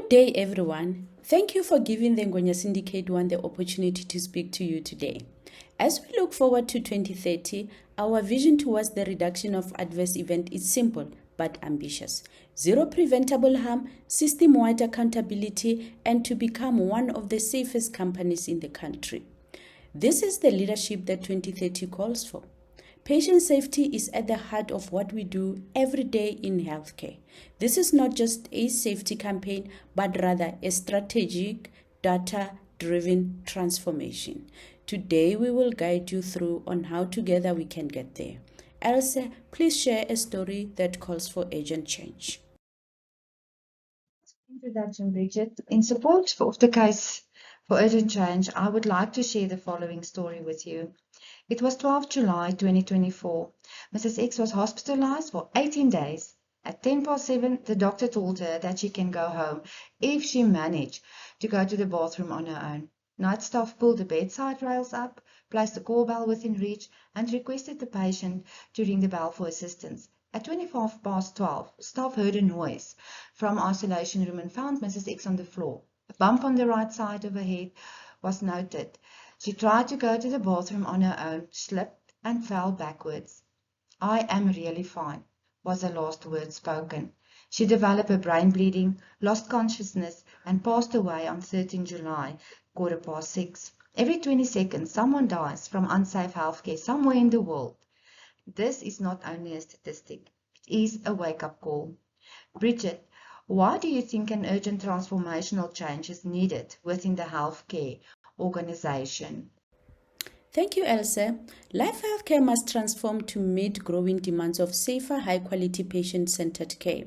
Good day, everyone. Thank you for giving the Ngonya Syndicate One the opportunity to speak to you today. As we look forward to 2030, our vision towards the reduction of adverse events is simple but ambitious. Zero preventable harm, system-wide accountability, and to become one of the safest companies in the country. This is the leadership that 2030 calls for. Patient safety is at the heart of what we do every day in healthcare. This is not just a safety campaign, but rather a strategic, data-driven transformation. Today, we will guide you through on how together we can get there. Ilse, please share a story that calls for urgent change. Introduction, Bridget. In support of the case for urgent change, I would like to share the following story with you. It was 12 July 2024. Mrs. X was hospitalized for 18 days. At 7:10, the doctor told her that she can go home if she managed to go to the bathroom on her own. Night staff pulled the bedside rails up, placed the call bell within reach, and requested the patient to ring the bell for assistance. At 12:25, staff heard a noise from isolation room and found Mrs. X on the floor. A bump on the right side of her head was noted. She tried to go to the bathroom on her own, slipped and fell backwards. "I am really fine," was the last word spoken. She developed a brain bleeding, lost consciousness, and passed away on 13 July, 6:15. Every 20 seconds, someone dies from unsafe healthcare somewhere in the world. This is not only a statistic, it is a wake-up call. Bridget, why do you think an urgent transformational change is needed within the healthcare organization? Thank you, Ilse. Life healthcare must transform to meet growing demands of safer, high-quality, patient-centered care.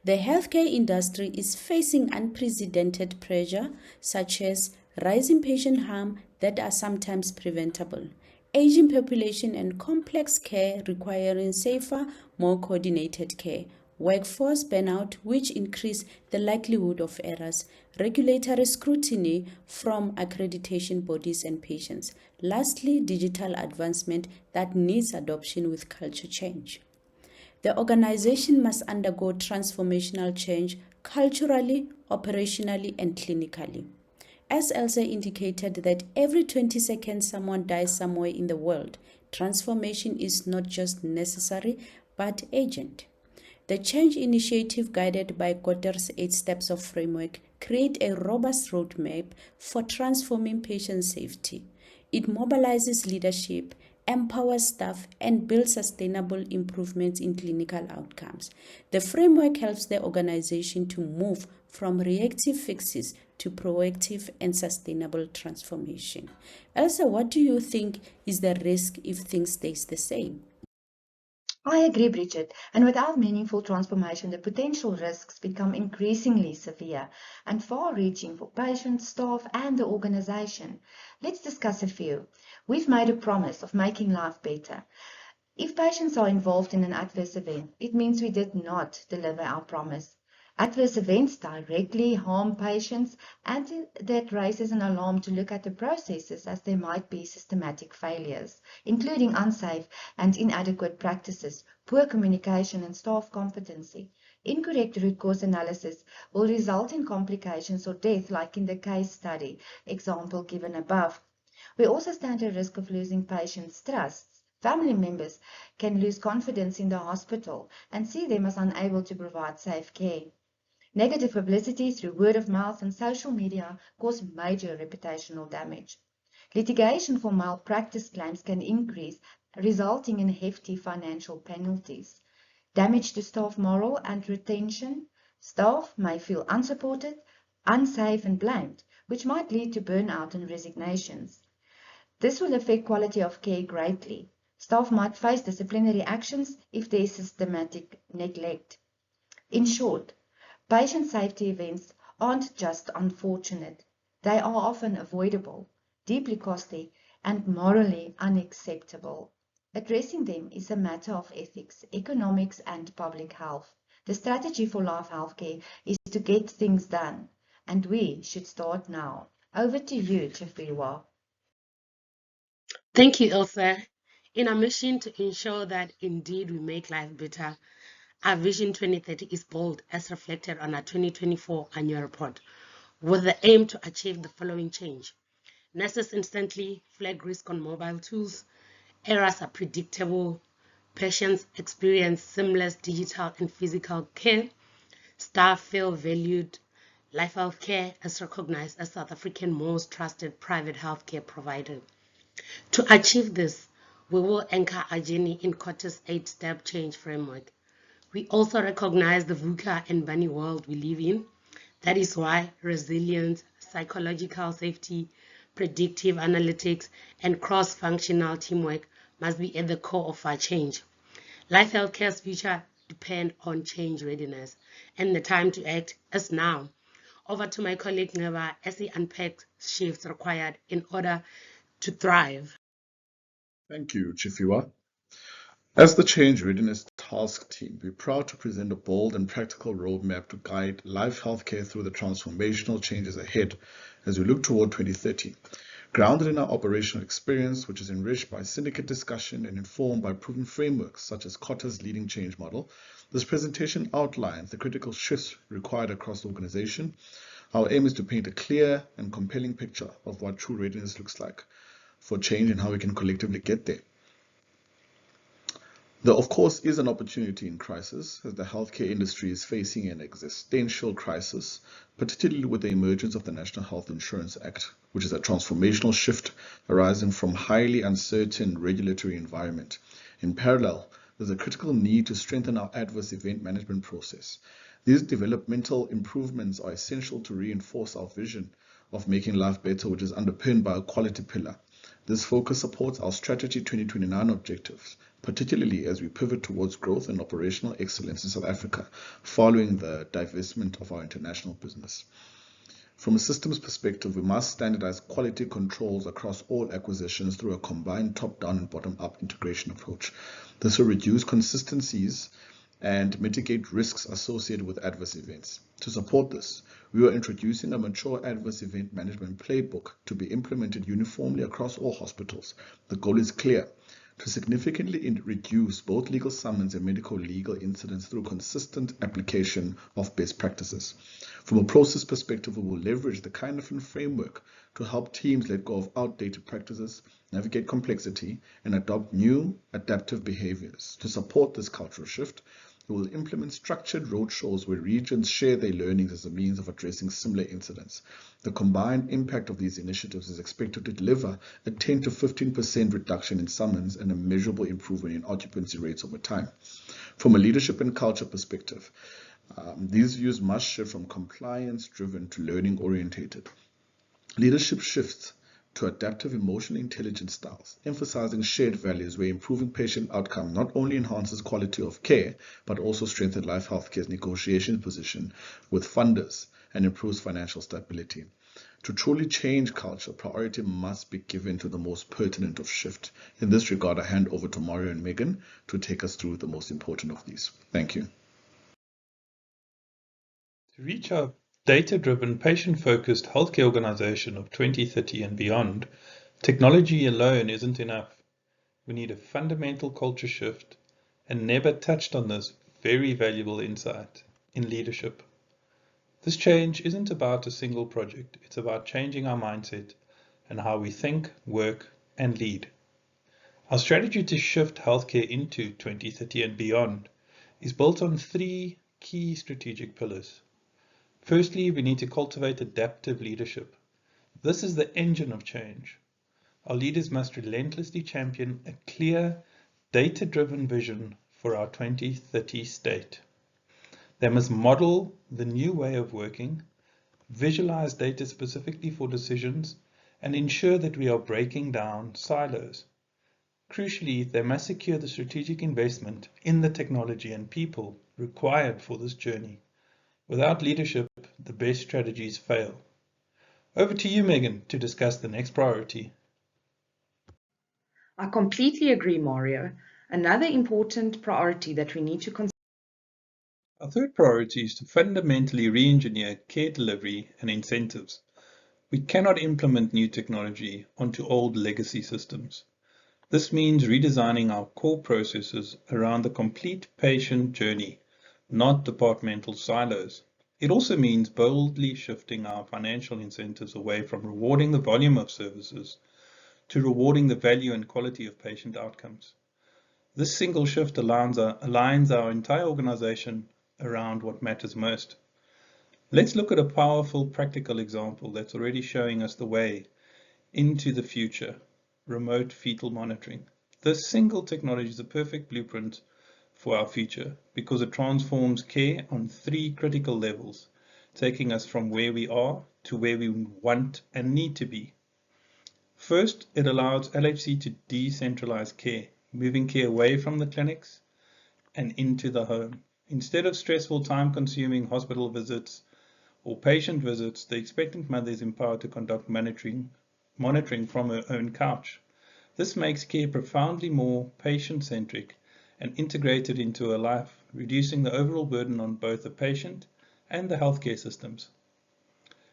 The healthcare industry is facing unprecedented pressure, such as rising patient harm that are sometimes preventable, aging population and complex care requiring safer, more coordinated care, workforce burnout, which increase the likelihood of errors, regulatory scrutiny from accreditation bodies and patients. Lastly, digital advancement that needs adoption with culture change. The organization must undergo transformational change culturally, operationally, and clinically. As Ilse indicated that every 20 seconds someone dies somewhere in the world, transformation is not just necessary but urgent. The change initiative guided by Gotter's 8 steps of framework create a robust roadmap for transforming patient safety. It mobilizes leadership, empowers staff, and builds sustainable improvements in clinical outcomes. The framework helps the organization to move from reactive fixes to proactive and sustainable transformation. Elsa, what do you think is the risk if things stay the same? I agree, Bridget, and without meaningful transformation, the potential risks become increasingly severe and far-reaching for patients, staff, and the organization. Let's discuss a few. We've made a promise of making life better. If patients are involved in an adverse event, it means we did not deliver our promise. Adverse events directly harm patients, and that raises an alarm to look at the processes, as there might be systematic failures, including unsafe and inadequate practices, poor communication and staff competency. Incorrect root cause analysis will result in complications or death, like in the case study example given above. We also stand at risk of losing patients' trust. Family members can lose confidence in the hospital and see them as unable to provide safe care. Negative publicity through word of mouth and social media cause major reputational damage. Litigation for malpractice claims can increase, resulting in hefty financial penalties. Damage to staff morale and retention. Staff may feel unsupported, unsafe, and blamed, which might lead to burnout and resignations. This will affect quality of care greatly. Staff might face disciplinary actions if there is systematic neglect. In short, patient safety events aren't just unfortunate. They are often avoidable, deeply costly, and morally unacceptable. Addressing them is a matter of ethics, economics, and public health. The strategy for life healthcare is to get things done, and we should start now. Over to you, Tshifhiwa. Thank you, Ilse. In our mission to ensure that indeed we make life better, Our Vision 2030 is bold as reflected on our 2024 annual report, with the aim to achieve the following change. Nurses instantly flag risk on mobile tools, errors are predictable, patients experience seamless digital and physical care, staff feel valued, Life Healthcare is recognized as South Africa's most trusted private healthcare provider. To achieve this, we will anchor our journey in Quarter's 8-step change framework. We also recognize the VUCA and bunny world we live in. That is why resilience, psychological safety, predictive analytics, and cross-functional teamwork must be at the core of our change. Life Healthcare's future depends on change readiness, and the time to act is now. Over to my colleague Nceba as he unpacks shifts required in order to thrive. Thank you, Tshifhiwa. As the Change Readiness Task Team, we're proud to present a bold and practical roadmap to guide Life Healthcare through the transformational changes ahead as we look toward 2030. Grounded in our operational experience, which is enriched by syndicate discussion and informed by proven frameworks such as Kotta's leading change model, this presentation outlines the critical shifts required across the organization. Our aim is to paint a clear and compelling picture of what true readiness looks like for change and how we can collectively get there. There, of course, is an opportunity in crisis as the healthcare industry is facing an existential crisis, particularly with the emergence of the National Health Insurance Act, which is a transformational shift arising from highly uncertain regulatory environment. In parallel, there's a critical need to strengthen our adverse event management process. These developmental improvements are essential to reinforce our vision of making life better, which is underpinned by a quality pillar. This focus supports our Strategy 2029 objectives, particularly as we pivot towards growth and operational excellence in South Africa, following the divestment of our international business. From a systems perspective, we must standardize quality controls across all acquisitions through a combined top-down and bottom-up integration approach. This will reduce consistencies and mitigate risks associated with adverse events. To support this, we are introducing a mature adverse event management playbook to be implemented uniformly across all hospitals. The goal is clear: to significantly reduce both legal summons and medical legal incidents through consistent application of best practices. From a process perspective, we will leverage the Kinefin framework to help teams let go of outdated practices, navigate complexity, and adopt new adaptive behaviors. To support this cultural shift, we will implement structured roadshows where regions share their learnings as a means of addressing similar incidents. The combined impact of these initiatives is expected to deliver a 10 to 15% reduction in summons and a measurable improvement in occupancy rates over time. From a leadership and culture perspective, these views must shift from compliance-driven to learning-orientated. Leadership shifts to adaptive emotional intelligence styles, emphasizing shared values where improving patient outcome not only enhances quality of care, but also strengthens Life Healthcare's negotiation position with funders and improves financial stability. To truly change culture, priority must be given to the most pertinent of shift. In this regard, I hand over to Mario and Megon to take us through the most important of these. Thank you. To reach our data-driven, patient-focused healthcare organization of 2030 and beyond, technology alone isn't enough. We need a fundamental culture shift, and Nceba touched on this very valuable insight in leadership. This change isn't about a single project, it's about changing our mindset and how we think, work, and lead. Our strategy to shift healthcare into 2030 and beyond is built on 3 key strategic pillars. Firstly, we need to cultivate adaptive leadership. This is the engine of change. Our leaders must relentlessly champion a clear, data-driven vision for our 2030 state. They must model the new way of working, visualize data specifically for decisions, and ensure that we are breaking down silos. Crucially, they must secure the strategic investment in the technology and people required for this journey. Without leadership, the best strategies fail. Over to you, Megon, to discuss the next priority. I completely agree, Mario. Another important priority that we need to consider. Our third priority is to fundamentally re-engineer care delivery and incentives. We cannot implement new technology onto old legacy systems. This means redesigning our core processes around the complete patient journey not departmental silos. It also means boldly shifting our financial incentives away from rewarding the volume of services to rewarding the value and quality of patient outcomes. This single shift aligns our entire organization around what matters most. Let's look at a powerful practical example that's already showing us the way into the future: remote fetal monitoring. This single technology is a perfect blueprint for our future because it transforms care on 3 critical levels, taking us from where we are to where we want and need to be. First, it allows LHC to decentralize care, moving care away from the clinics and into the home. Instead of stressful, time-consuming hospital visits or patient visits, the expectant mother is empowered to conduct monitoring from her own couch. This makes care profoundly more patient-centric and integrated into her life, reducing the overall burden on both the patient and the healthcare systems.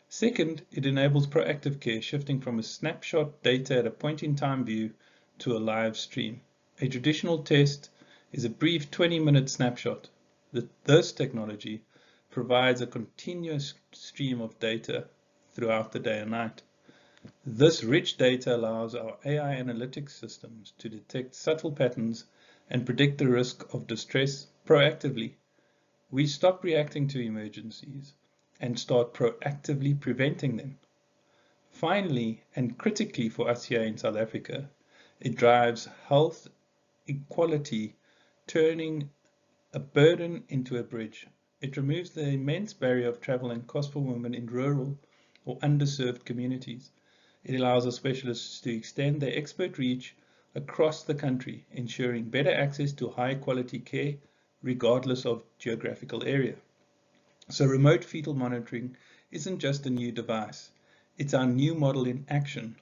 Second, it enables proactive care, shifting from a snapshot data at a point-in-time view to a live stream. A traditional test is a brief 20-minute snapshot. This technology provides a continuous stream of data throughout the day and night. This rich data allows our AI analytics systems to detect subtle patterns and predict the risk of distress proactively. We stop reacting to emergencies and start proactively preventing them. Finally, and critically for us here in South Africa, it drives health equality, turning a burden into a bridge. It removes the immense barrier of travel and cost for women in rural or underserved communities. It allows our specialists to extend their expert reach across the country, ensuring better access to high quality care regardless of geographical area. So remote fetal monitoring isn't just a new device, it's our new model in action,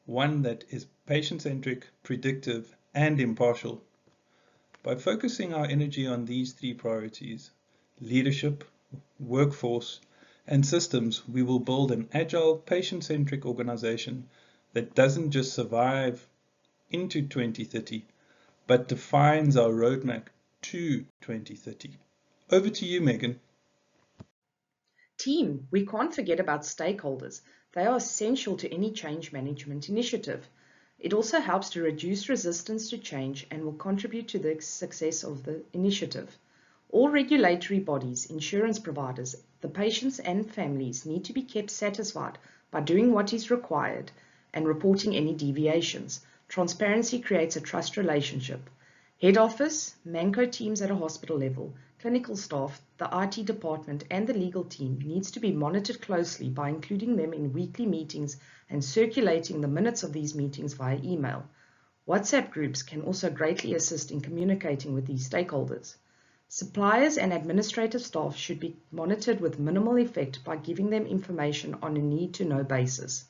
one that is patient-centric, predictive, and impartial. By focusing our energy on these 3 priorities, leadership, workforce, and systems, we will build an agile, patient-centric organization that doesn't just survive into 2030, but defines our roadmap to 2030. Over to you, Megon. Team, we can't forget about stakeholders. They are essential to any change management initiative. It also helps to reduce resistance to change and will contribute to the success of the initiative. All regulatory bodies, insurance providers, the patients and families need to be kept satisfied by doing what is required and reporting any deviations. Transparency creates a trust relationship. Head office, Manco teams at a hospital level, clinical staff, the IT department and the legal team needs to be monitored closely by including them in weekly meetings and circulating the minutes of these meetings via email. WhatsApp groups can also greatly assist in communicating with these stakeholders. Suppliers and administrative staff should be monitored with minimal effect by giving them information on a need-to-know basis.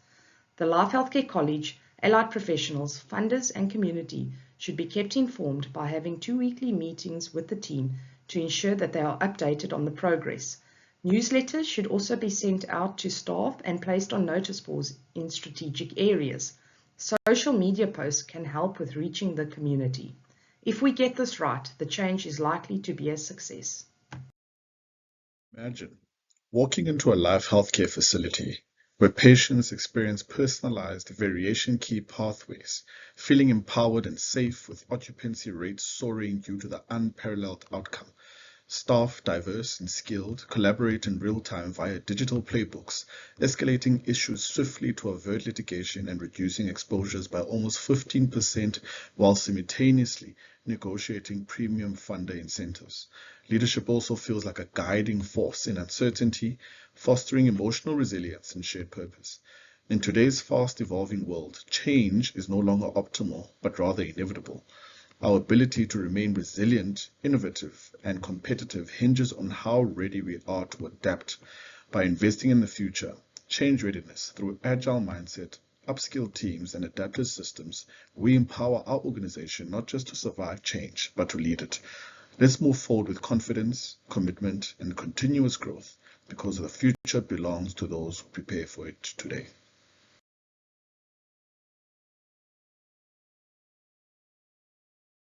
The Life Healthcare College, allied professionals, funders and community should be kept informed by having 2 weekly meetings with the team to ensure that they are updated on the progress. Newsletters should also be sent out to staff and placed on notice boards in strategic areas. Social media posts can help with reaching the community. If we get this right, the change is likely to be a success. Imagine walking into a live healthcare facility where patients experience personalized variation key pathways, feeling empowered and safe with occupancy rates soaring due to the unparalleled outcome. Staff, diverse and skilled, collaborate in real time via digital playbooks, escalating issues swiftly to avert litigation and reducing exposures by almost 15% while simultaneously negotiating premium funder incentives. Leadership also feels like a guiding force in uncertainty, fostering emotional resilience and shared purpose. In today's fast-evolving world, change is no longer optimal, but rather inevitable. Our ability to remain resilient, innovative, and competitive hinges on how ready we are to adapt. By investing in the future, change readiness through agile mindset, upskilled teams, and adaptive systems, we empower our organization not just to survive change, but to lead it. Let's move forward with confidence, commitment, and continuous growth, because the future belongs to those who prepare for it today.